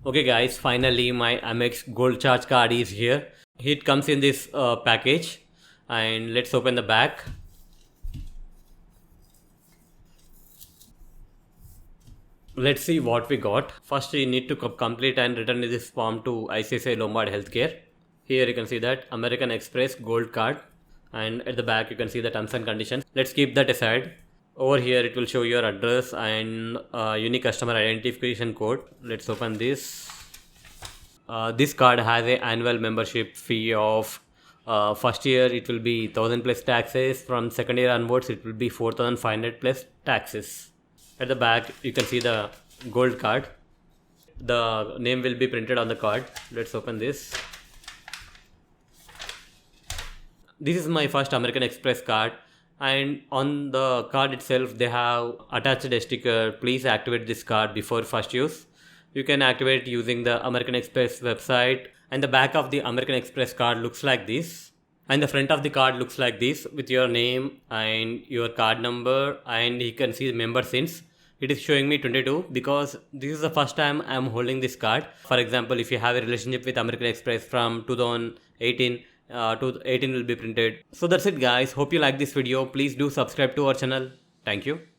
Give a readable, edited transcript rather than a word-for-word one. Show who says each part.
Speaker 1: Okay guys, finally my Amex Gold Charge card is here. It comes in this package, and let's open the back. Let's see what we got. First you need to complete and return this form to ICICI Lombard Healthcare. Here you can see that American Express Gold Card, and at the back you can see the terms and conditions. Let's keep that aside. Over here it will show your address and unique customer identification code. Let's open this. This card has a annual membership fee of first year it will be 1000 plus taxes. From second year onwards it will be 4500 plus taxes. At the back you can see the gold card. The name will be printed on the card. Let's open this. This is my first American Express card, and on the card itself they have attached a sticker. Please activate this card before first use. You can activate using the American Express website, and the back of the American Express card looks like this, and the front of the card looks like this with your name and your card number, and you can see the member since. It is showing me 22 because this is the first time I am holding this card. For example, if you have a relationship with American Express from 2018, 2018 will be printed. So that's it guys. Hope you like this video. Please do subscribe to our channel. Thank you.